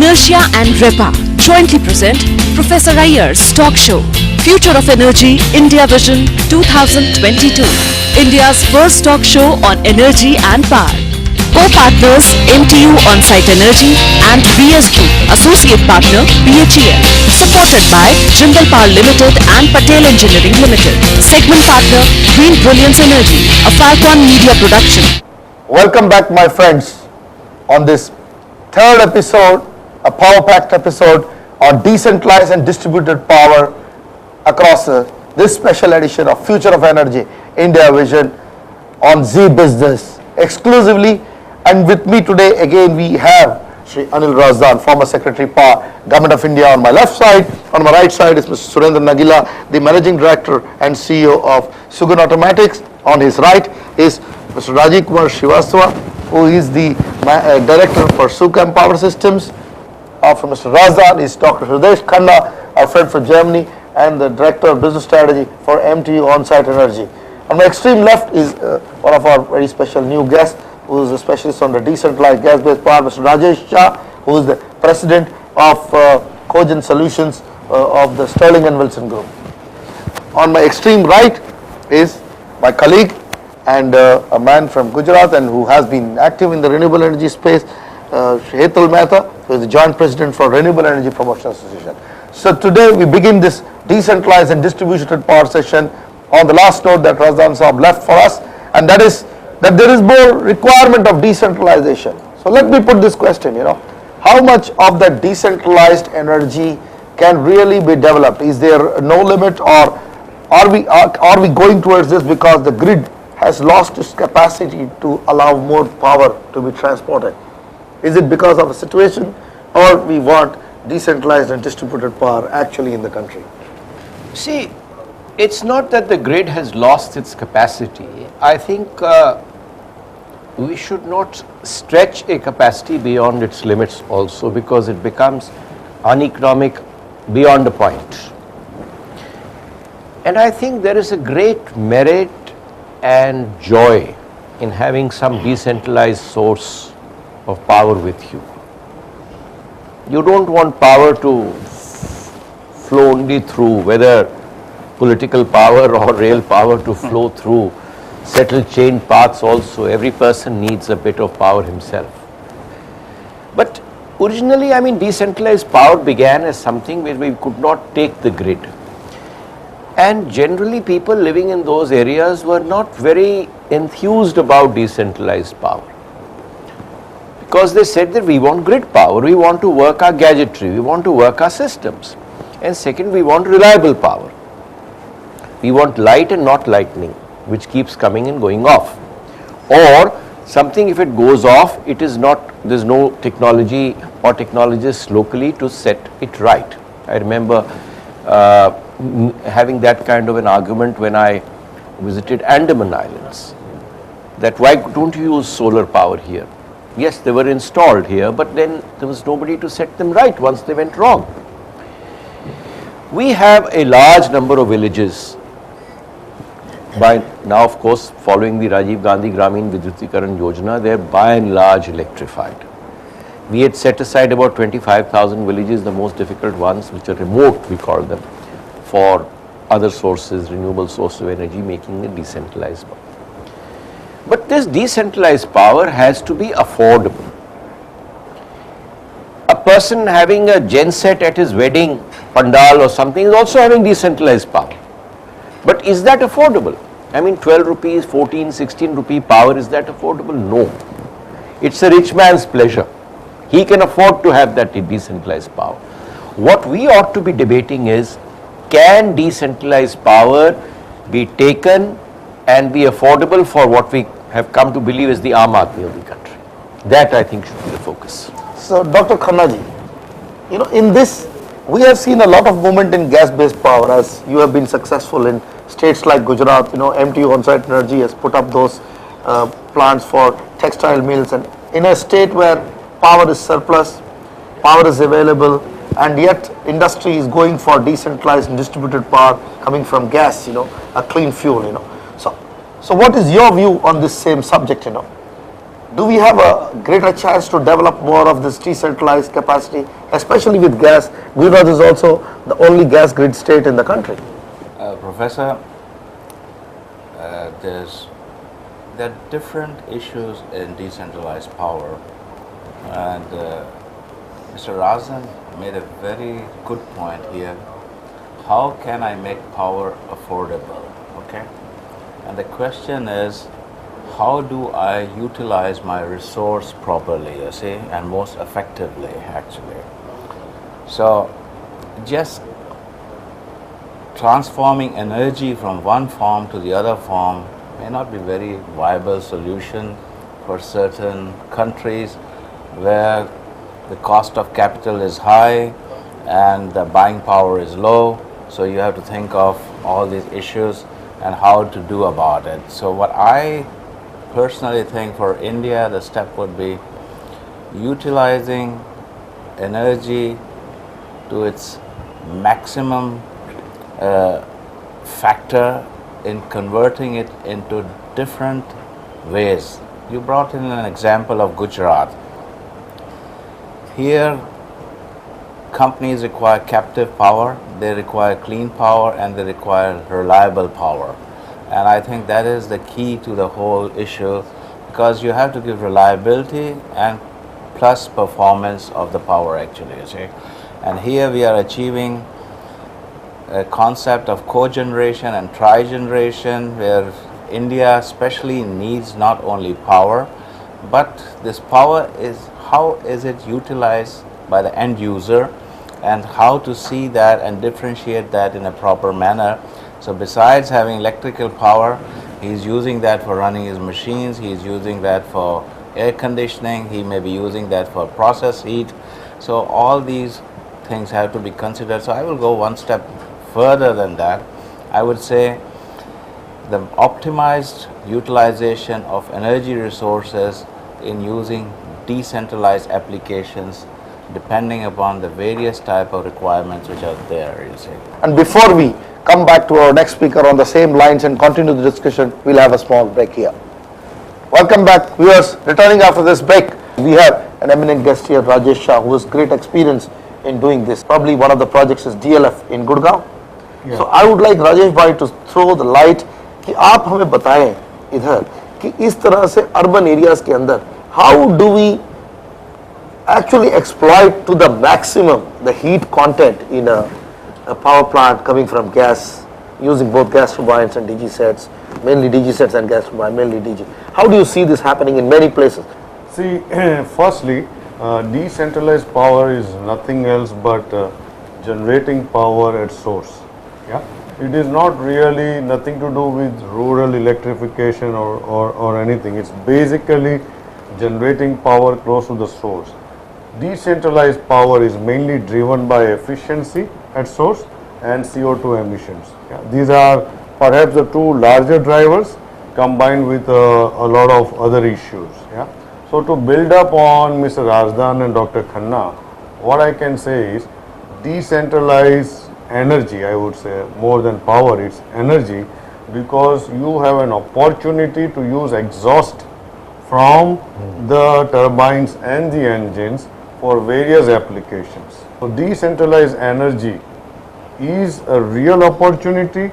Inertia and REPA jointly present Professor Iyer's talk show, Future of Energy, India Vision 2022. India's first talk show on energy and power. Co-partners MTU On-Site Energy and BS Group, Associate Partner BHEL. Supported by Jindal Power Limited and Patel Engineering Limited. Segment Partner Green Brilliance Energy, a Falcon Media production. Welcome back, my friends, on this third episode, a power-packed episode on decentralized and distributed power across this special edition of Future of Energy, India Vision on Zee Business exclusively. And with me today again we have Shri Anil Razdan, former Secretary Power, Government of India on my left side. On my right side is Mr. Surendra Nagila, the Managing Director and CEO of Sugun Automatics. On his right is Mr. Rajiv Kumar Srivastava, who is the Director for Sucam Power Systems. From Mr. Razdan is Dr. Hridesh Khanna, our friend from Germany, and the Director of Business Strategy for MTU On-Site Energy. On my extreme left is one of our very special new guests, who is a specialist on the decentralized gas-based power, Mr. Rajesh Shah, who is the President of Cogent Solutions of the Sterling and Wilson Group. On my extreme right is my colleague and a man from Gujarat and who has been active in the renewable energy space, Hetal Mehta, who is the Joint President for Renewable Energy Promotion Association. So today we begin this decentralized and distributed power session on the last note that Razdan Saab left for us, and that is that there is more requirement of decentralization. So let me put this question, how much of that decentralized energy can really be developed? Is there no limit, or are we going towards this because the grid has lost its capacity to allow more power to be transported? Is it because of a situation, or we want decentralized and distributed power actually in the country? See, it's not that the grid has lost its capacity. I think we should not stretch a capacity beyond its limits also, because it becomes uneconomic beyond a point. And I think there is a great merit and joy in having some decentralized source of power with you. You don't want power to flow only through, whether political power or rail power to flow through settled chain paths also. Every person needs a bit of power himself. But originally, decentralized power began as something where we could not take the grid. And generally people living in those areas were not very enthused about decentralized power, because they said that we want grid power, we want to work our gadgetry, we want to work our systems. And second, we want reliable power. We want light and not lightning, which keeps coming and going off. Or something, if it goes off, it is not, there's no technology or technologists locally to set it right. I remember having that kind of an argument when I visited Andaman Islands, that why don't you use solar power here? Yes, they were installed here, but then there was nobody to set them right once they went wrong. We have a large number of villages. By now, of course, following the Rajiv Gandhi Gramin Vidyutikaran Yojana, they are by and large electrified. We had set aside about 25,000 villages, the most difficult ones, which are remote, we call them, for other sources, renewable source of energy, making it decentralized power. But this decentralized power has to be affordable. A person having a genset at his wedding pandal or something is also having decentralized power. But is that affordable? 12 rupees, 14, 16 rupee power, is that affordable? No. It's a rich man's pleasure. He can afford to have that decentralized power. What we ought to be debating is, can decentralized power be taken and be affordable for what we have come to believe is the Aam Aadmi of the country? That, I think, should be the focus. So, Dr. Khanna ji, in this, we have seen a lot of movement in gas-based power, as you have been successful in states like Gujarat. MTU On-Site Energy has put up those plants for textile mills, and in a state where power is surplus, power is available, and yet industry is going for decentralized and distributed power coming from gas, a clean fuel, So what is your view on this same subject, do we have a greater chance to develop more of this decentralized capacity, especially with gas? Gujarat is also the only gas grid state in the country. Professor, there are different issues in decentralized power, and Mr. Razdan made a very good point here. How can I make power affordable? Okay, and the question is, how do I utilize my resource properly, you see, and most effectively, actually. So, just transforming energy from one form to the other form may not be very viable solution for certain countries where the cost of capital is high and the buying power is low. So you have to think of all these issues and how to do about it. So what I personally think for India, the step would be utilizing energy to its maximum factor in converting it into different ways. You brought in an example of Gujarat. Here, companies require captive power, they require clean power, and they require reliable power. And I think that is the key to the whole issue, because you have to give reliability and plus performance of the power, actually, you see. And here we are achieving a concept of cogeneration and trigeneration, where India especially needs not only power, but this power is, how is it utilized by the end user, and how to see that and differentiate that in a proper manner. So besides having electrical power, he's using that for running his machines, he's using that for air conditioning, he may be using that for process heat. So all these things have to be considered. So I will go one step further than that. I would say the optimized utilization of energy resources in using decentralized applications depending upon the various type of requirements which are there, you see. And before we come back to our next speaker on the same lines and continue the discussion, we'll have a small break here. Welcome back, viewers. Returning after this break, we have an eminent guest here, Rajesh Shah, who has great experience in doing this. Probably one of the projects is DLF in Gurgaon. Yeah. So I would like Rajesh bhai to throw the light कि आप हमें बताएं इधर कि इस तरह से urban areas के अंदर how do we actually exploit to the maximum the heat content in a power plant coming from gas, using both gas turbines and DG sets, mainly DG sets and gas turbine, mainly DG. How do you see this happening in many places? See, firstly, decentralized power is nothing else but generating power at source. Yeah, it is not really nothing to do with rural electrification or anything. It's basically generating power close to the source. Decentralized power is mainly driven by efficiency at source and CO2 emissions. Yeah, these are perhaps the two larger drivers combined with a lot of other issues. Yeah. So to build up on Mr. Razdan and Dr. Khanna, what I can say is decentralized energy, I would say more than power, it's energy, because you have an opportunity to use exhaust from the turbines and the engines for various applications. So decentralized energy is a real opportunity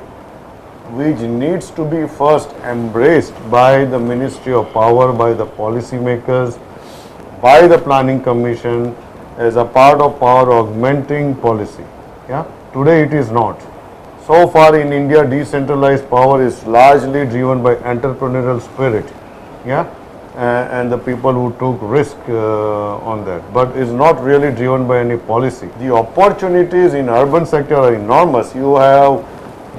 which needs to be first embraced by the Ministry of Power, by the policymakers, by the Planning Commission as a part of power augmenting policy. Yeah? Today it is not. So far in India, decentralized power is largely driven by entrepreneurial spirit. Yeah? And the people who took risk on that, but is not really driven by any policy. The opportunities in urban sector are enormous. You have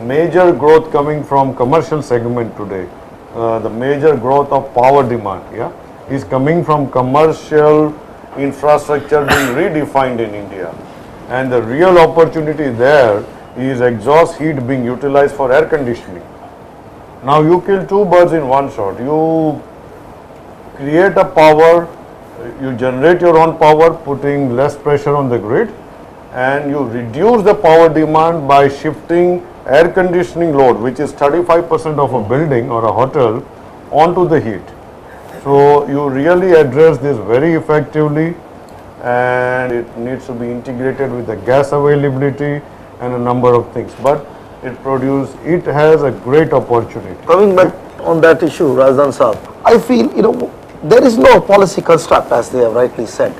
major growth coming from commercial segment today. The major growth of power demand, yeah, is coming from commercial infrastructure being redefined in India, and the real opportunity there is exhaust heat being utilized for air conditioning. Now you kill two birds in one shot. You create a power, you generate your own power, putting less pressure on the grid, and you reduce the power demand by shifting air conditioning load, which is 35% of a building or a hotel, onto the heat. So you really address this very effectively, and it needs to be integrated with the gas availability and a number of things. But it has a great opportunity. Coming back on that issue, Razdan Saab, I feel, there is no policy construct, as they have rightly said,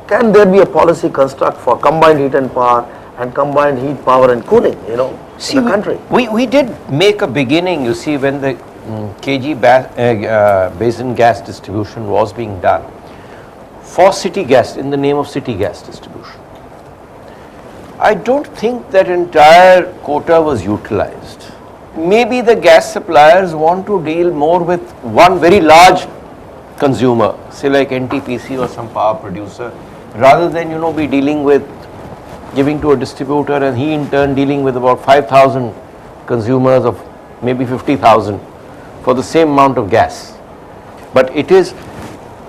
Can there be a policy construct for combined heat and power and combined heat, power and cooling, in the country? We did make a beginning, you see, when the KG basin gas distribution was being done for city gas, in the name of city gas distribution. I don't think that entire quota was utilized. Maybe the gas suppliers want to deal more with one very large consumer, say like NTPC or some power producer, rather than, be dealing with giving to a distributor and he in turn dealing with about 5,000 consumers of maybe 50,000 for the same amount of gas. But it is,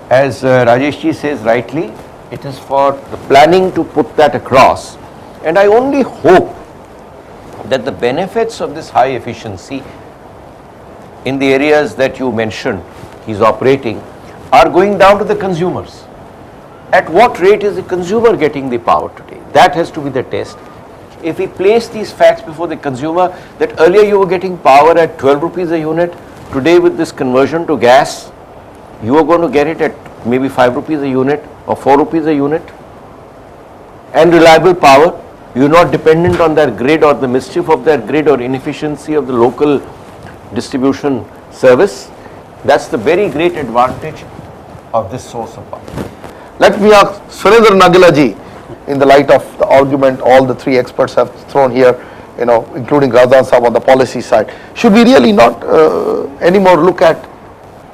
as Rajesh ji says rightly, it is for the planning to put that across. And I only hope that the benefits of this high efficiency in the areas that you mentioned he's operating are going down to the consumers. At what rate is the consumer getting the power today? That has to be the test. If we place these facts before the consumer, that earlier you were getting power at 12 rupees a unit, today with this conversion to gas, you are going to get it at maybe 5 rupees a unit or 4 rupees a unit, and reliable power. You are not dependent on their grid or the mischief of their grid or inefficiency of the local distribution service. That's the very great advantage of this source of power. Let me ask Surendra Nagila ji, in the light of the argument all the three experts have thrown here, including Razdan Saab on the policy side, should we really not anymore look at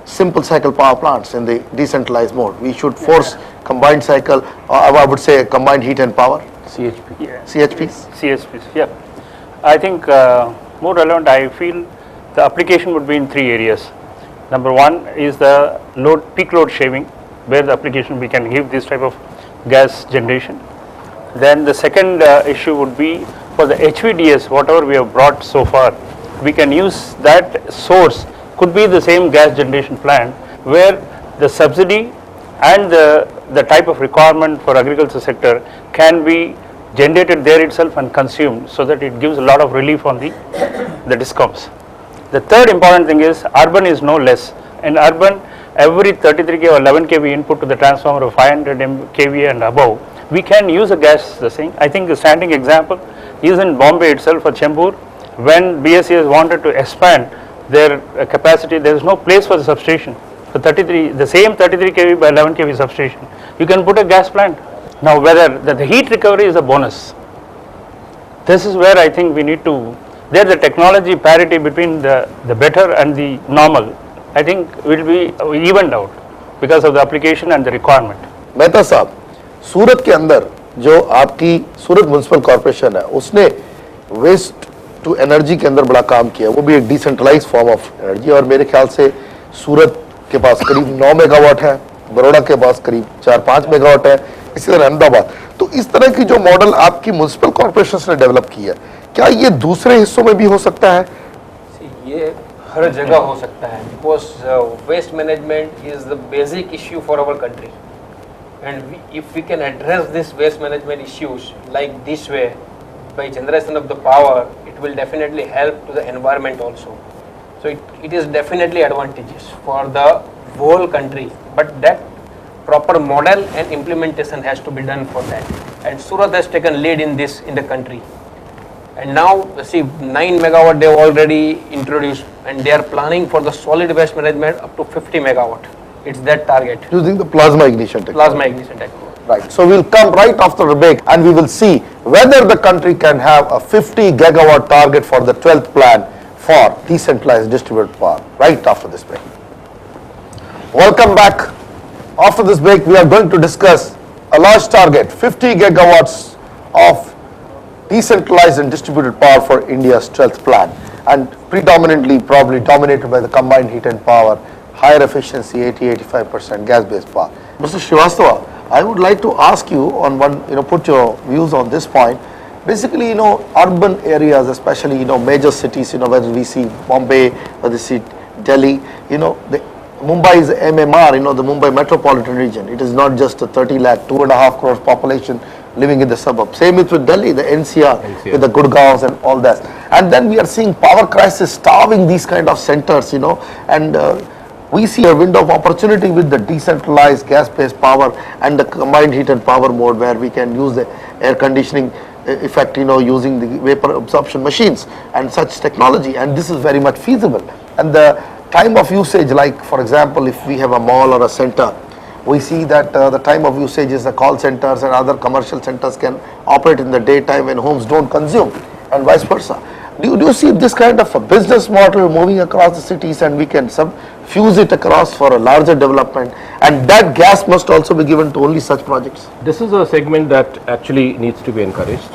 simple cycle power plants in the decentralized mode? We should force combined cycle, I would say combined heat and power. CHP. Yeah. CHPs? CSPs, yeah. I think more relevant, I feel the application would be in three areas. Number one is the peak load shaving, where the application we can give this type of gas generation. Then the second issue would be for the HVDS, whatever we have brought so far, we can use that source, could be the same gas generation plant, where the subsidy and the type of requirement for agriculture sector can be generated there itself and consumed, so that it gives a lot of relief on the discoms. The third important thing is urban is no less. In urban, every 33 kV or 11 kV input to the transformer of 500 kV and above, we can use a gas thing. I think the standing example is in Bombay itself for Chembur, when BSES wanted to expand their capacity, there is no place for the substation. For the same 33 kV by 11 kV substation, you can put a gas plant. Now whether the heat recovery is a bonus, this is where I think we need to, there the technology parity between the better and the normal, I think will be evened out because of the application and the requirement. Mehta साहब, सूरत के अंदर जो आपकी सूरत municipal corporation है, उसने waste to energy के अंदर बड़ा काम किया, वो भी एक डिसेंट्रलाइज फॉर्म ऑफ एनर्जी, और मेरे ख्याल से सूरत के पास करीब 9 मेगावाट है, बड़ौदा के पास करीब 4-5 मेगावाट है, इसी तरह अहमदाबाद। तो इस तरह की जो मॉडल आपकी म्युनिसिपल कॉर्पोरेशन ने डेवलप की है, क्या ये दूसरे हिस्सों में भी हो सकता है? ये हर जगह हो सकता है, because waste management is the basic issue for our country, and if we can address this waste management issues like this way by generation of the power, it will definitely help to the environment also. So it is definitely advantageous for the whole country, but that proper model and implementation has to be done for that, and Surat has taken lead in this in the country. And now see 9 megawatt they have already introduced, and they are planning for the solid waste management up to 50 megawatt. It's that target. Using the plasma ignition technology. Plasma ignition technology. Right. So we'll come right after the break and we will see whether the country can have a 50 gigawatt target for the 12th plan for decentralized distributed power. Right after this break. Welcome back. After this break, we are going to discuss a large target, 50 gigawatts of decentralized and distributed power for India's 12th plan, and predominantly probably dominated by the combined heat and power, higher efficiency, 80-85% gas-based power. Mr. Srivastava, I would like to ask you on one, put your views on this point. Basically, urban areas, especially, major cities, whether we see Bombay, whether we see Delhi, the Mumbai's MMR, the Mumbai metropolitan region. It is not just a 30 lakh, 2.5 crores population living in the suburbs. Same is with Delhi, the NCR, with the Gurgaons and all that. And then we are seeing power crisis starving these kind of centers, and we see a window of opportunity with the decentralized gas-based power and the combined heat and power mode, where we can use the air conditioning effect, using the vapor absorption machines and such technology. And this is very much feasible. And the time of usage, like for example, if we have a mall or a center, we see that the time of usage is the call centers and other commercial centers can operate in the daytime when homes don't consume, and vice versa. Do you see this kind of a business model moving across the cities, and we can fuse it across for a larger development, and that gas must also be given to only such projects? This is a segment that actually needs to be encouraged.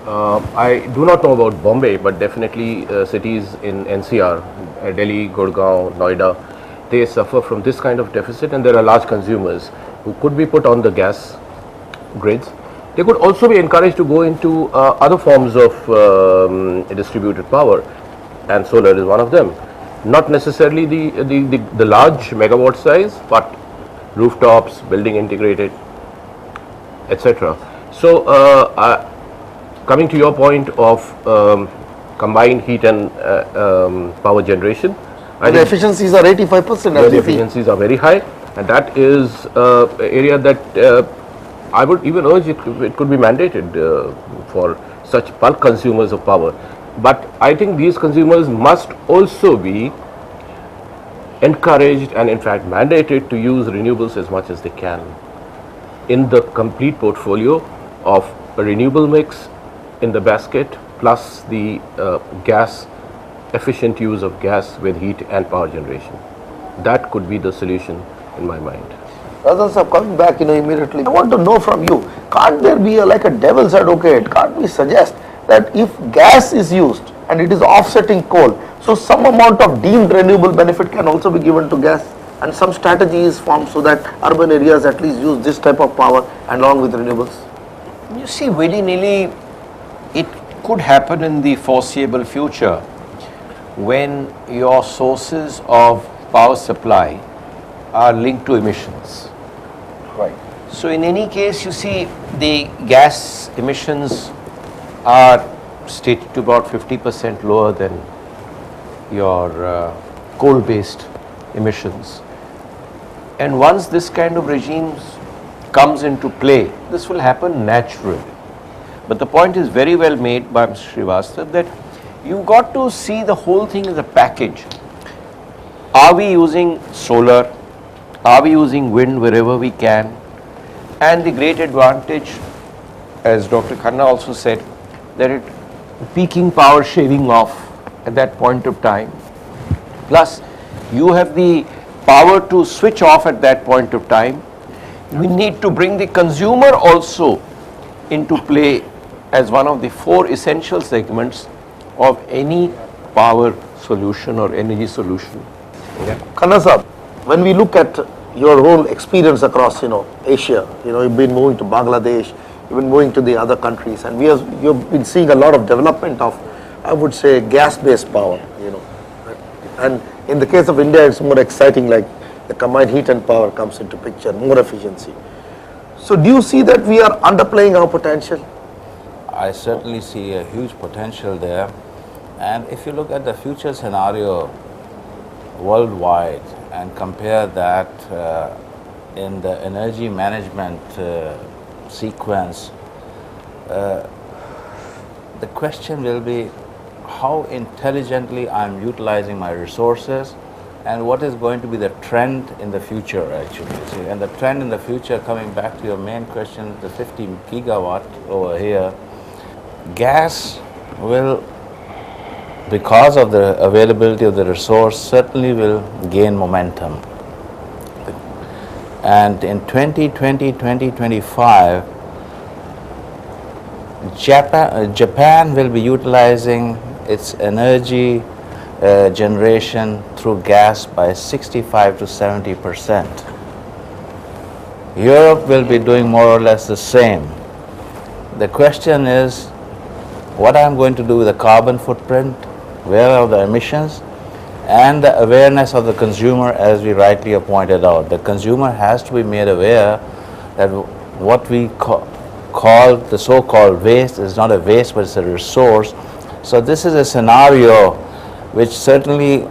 I do not know about Bombay, but definitely cities in NCR, Delhi, Gurgaon, Noida, they suffer from this kind of deficit, and there are large consumers who could be put on the gas grids. They could also be encouraged to go into other forms of distributed power, and solar is one of them. Not necessarily the large megawatt size, but rooftops, building integrated, etc. So coming to your point of combined heat and power generation, The efficiencies are 85%. the efficiencies are very high, and that is area that I would even urge it could be mandated for such bulk consumers of power. But I think these consumers must also be encouraged and in fact mandated to use renewables as much as they can in the complete portfolio of a renewable mix in the basket, plus the gas, efficient use of gas with heat and power generation. That could be the solution in my mind. Razan sir, coming back immediately, I want to know from you, can't there be like a devil's advocate? Can't we suggest that if gas is used and it is offsetting coal, so some amount of deemed renewable benefit can also be given to gas, and some strategy is formed so that urban areas at least use this type of power along with renewables? You see, willy-nilly, it could happen in the foreseeable future when your sources of power supply are linked to emissions. Right. So in any case, you see, the gas emissions are stated to about 50% lower than your coal-based emissions. And once this kind of regime comes into play, this will happen naturally. But the point is very well made by Mr. Srivastava that you've got to see the whole thing as a package. Are we using solar? Are we using wind wherever we can? And the great advantage, as Dr. Khanna also said, that it peaking power shaving off at that point of time. Plus, you have the power to switch off at that point of time. We need to bring the consumer also into play as one of the four essential segments of any power solution or energy solution. Khanna sir, when we look at your whole experience across Asia, you've been moving to Bangladesh, you've been moving to the other countries, and you've been seeing a lot of development of, I would say, gas-based power, and in the case of India, it's more exciting, like the combined heat and power comes into picture, more efficiency. So do you see that we are underplaying our potential? I certainly see a huge potential there, and if you look at the future scenario worldwide and compare that in the energy management sequence, the question will be how intelligently I'm utilizing my resources and what is going to be the trend in the future actually. See, and the trend in the future, coming back to your main question, the 50 gigawatt over here, gas will, because of the availability of the resource, certainly will gain momentum. And in 2020, 2025, Japan will be utilizing its energy generation through gas by 65 to 70%. Europe will be doing more or less the same. The question is what I'm going to do with the carbon footprint, where are the emissions, and the awareness of the consumer, as we rightly have pointed out. The consumer has to be made aware that what we call the so-called waste is not a waste, but it's a resource. So this is a scenario which certainly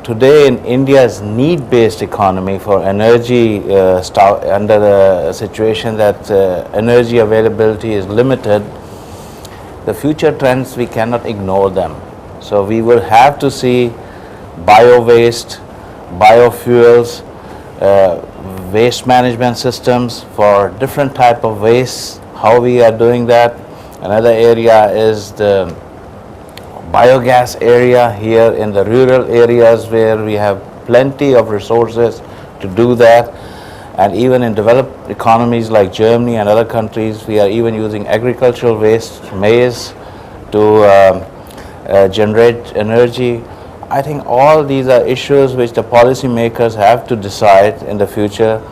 today in India's need-based economy for energy, under the situation that energy availability is limited, the future trends, we cannot ignore them. So we will have to see bio-waste, biofuels, waste management systems for different type of waste, how we are doing that. Another area is the biogas area here in the rural areas where we have plenty of resources to do that. And even in developed economies like Germany and other countries, we are even using agricultural waste, maize, to generate energy. I think all these are issues which the policymakers have to decide in the future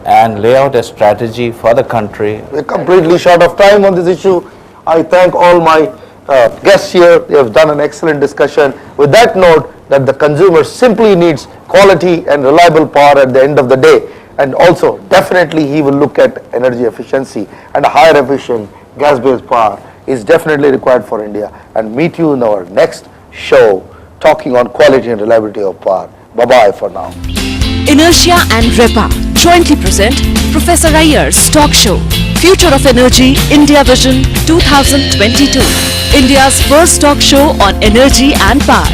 and lay out a strategy for the country. We're completely short of time on this issue. I thank all my guests here. They have done an excellent discussion. With that note, that the consumer simply needs quality and reliable power at the end of the day. And also, definitely he will look at energy efficiency, and a higher efficient gas-based power is definitely required for India. And meet you in our next show talking on quality and reliability of power. Bye-bye for now. Inertia and REPA jointly present Professor Iyer's talk show, Future of Energy, India Vision 2022. India's first talk show on energy and power.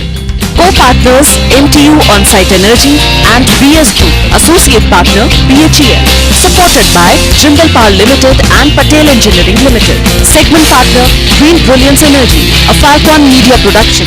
Co-partners MTU On-Site Energy and BS Group, Associate Partner BHEL. Supported by Jindal Power Limited and Patel Engineering Limited. Segment Partner Green Brilliance Energy, a Falcon Media production.